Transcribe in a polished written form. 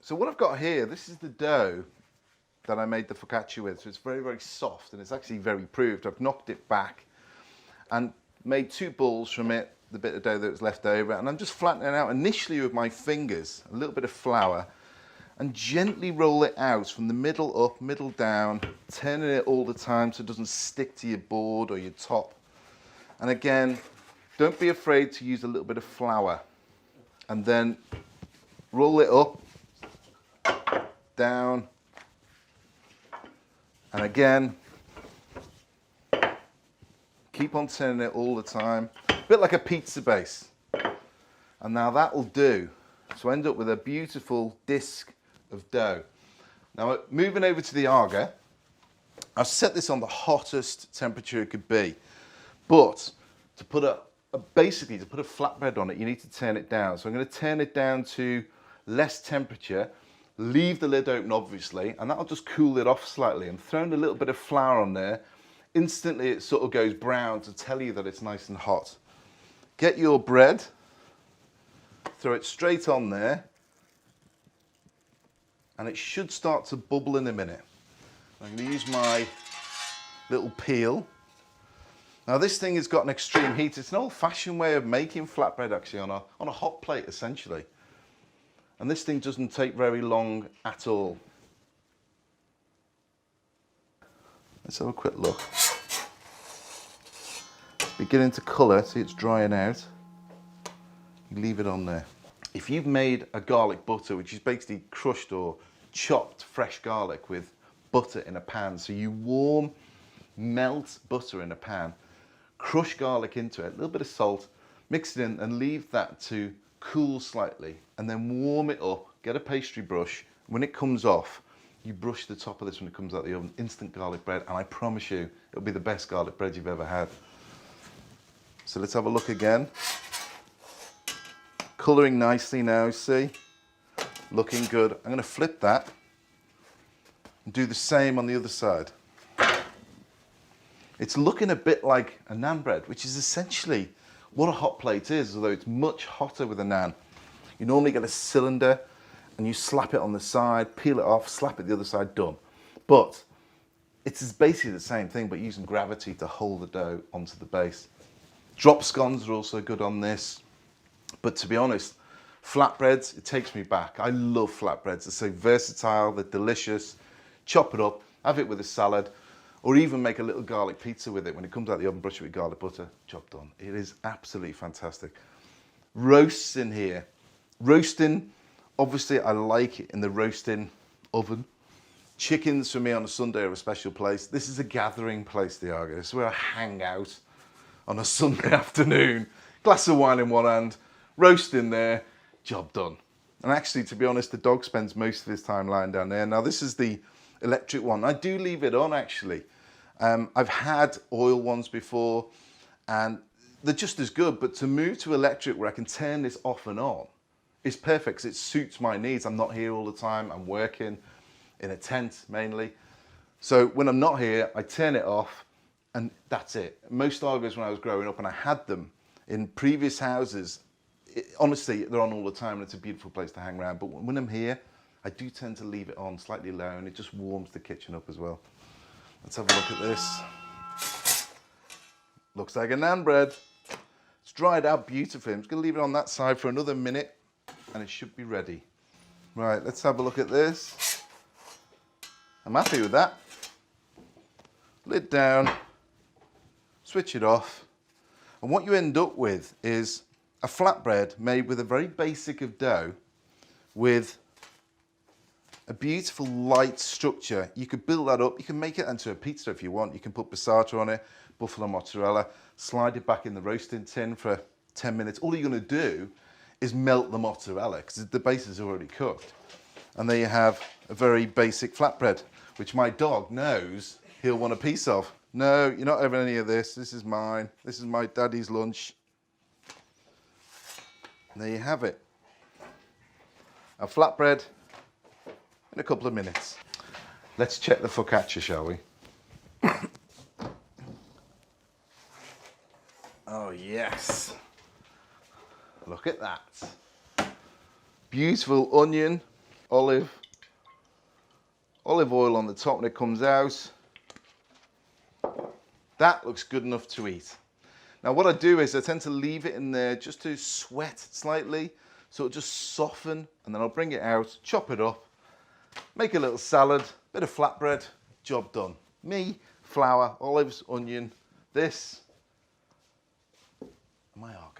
So what I've got here, this is the dough that I made the focaccia with. So it's very, very soft and it's actually very proved. I've knocked it back and made 2 balls from it, the bit of dough that was left over, and I'm just flattening it out initially with my fingers, a little bit of flour, and gently roll it out from the middle up, middle down, turning it all the time so it doesn't stick to your board or your top. And again, don't be afraid to use a little bit of flour. And then roll it up, down, and again, keep on turning it all the time, a bit like a pizza base. And now that will do to end up with a beautiful disc of dough. Now moving over to the agar, I've set this on the hottest temperature it could be, but to put basically to put a flatbread on it, you need to turn it down. So I'm going to turn it down to less temperature, leave the lid open obviously, and that'll just cool it off slightly. I'm throwing a little bit of flour on there. Instantly it sort of goes brown to tell you that it's nice and hot. Get your bread, throw it straight on there, and it should start to bubble in a minute. I'm going to use my little peel. Now this thing has got an extreme heat. It's an old-fashioned way of making flatbread actually on a hot plate essentially. And this thing doesn't take very long at all. Let's have a quick look. It's beginning to colour, see it's drying out. You leave it on there. If you've made a garlic butter, which is basically crushed or chopped fresh garlic with butter in a pan, so you warm, melt butter in a pan, crush garlic into it, a little bit of salt, mix it in and leave that to cool slightly, and then warm it up, get a pastry brush. When it comes off, you brush the top of this when it comes out of the oven, instant garlic bread, and I promise you, it'll be the best garlic bread you've ever had. So let's have a look again. Colouring nicely now, see? Looking good. I'm going to flip that and do the same on the other side. It's looking a bit like a naan bread, which is essentially what a hot plate is, although it's much hotter with a naan. You normally get a cylinder and you slap it on the side, peel it off, slap it the other side, done. But it's basically the same thing, but using gravity to hold the dough onto the base. Drop scones are also good on this. But to be honest, flatbreads, it takes me back. I love flatbreads. They're so versatile, they're delicious. Chop it up, have it with a salad, or even make a little garlic pizza with it. When it comes out of the oven, brush it with garlic butter, chopped on. It is absolutely fantastic. Roasts in here. Roasting, obviously I like it in the roasting oven. Chickens for me on a Sunday are a special place. This is a gathering place, the agar. This is where I hang out on a Sunday afternoon. Glass of wine in one hand, roast in there, job done. And actually, to be honest, the dog spends most of his time lying down there. Now this is the electric one. I do leave it on actually. I've had oil ones before and they're just as good, but to move to electric where I can turn this off and on is perfect because it suits my needs. I'm not here all the time. I'm working in a tent mainly. So when I'm not here, I turn it off and that's it. Most agars when I was growing up, and I had them in previous houses, honestly, they're on all the time and it's a beautiful place to hang around. But when I'm here, I do tend to leave it on slightly low and it just warms the kitchen up as well. Let's have a look at this. Looks like a naan bread. It's dried out beautifully. I'm just going to leave it on that side for another minute and it should be ready. Right, let's have a look at this. I'm happy with that. Lid down, switch it off. And what you end up with is a flatbread made with a very basic of dough with a beautiful light structure. You could build that up. You can make it into a pizza if you want. You can put passata on it, buffalo mozzarella, slide it back in the roasting tin for 10 minutes. All you're going to do is melt the mozzarella because the base is already cooked. And there you have a very basic flatbread, which my dog knows he'll want a piece of. No, you're not having any of this. This is mine. This is my daddy's lunch. And there you have it. A flatbread in a couple of minutes. Let's check the focaccia, shall we? Oh, yes. Look at that. Beautiful onion, olive oil on the top when it comes out. That looks good enough to eat. Now what I do is I tend to leave it in there just to sweat slightly, so it'll just soften, and then I'll bring it out, chop it up, make a little salad, bit of flatbread, job done. Me, flour, olives, onion, this, and my arc.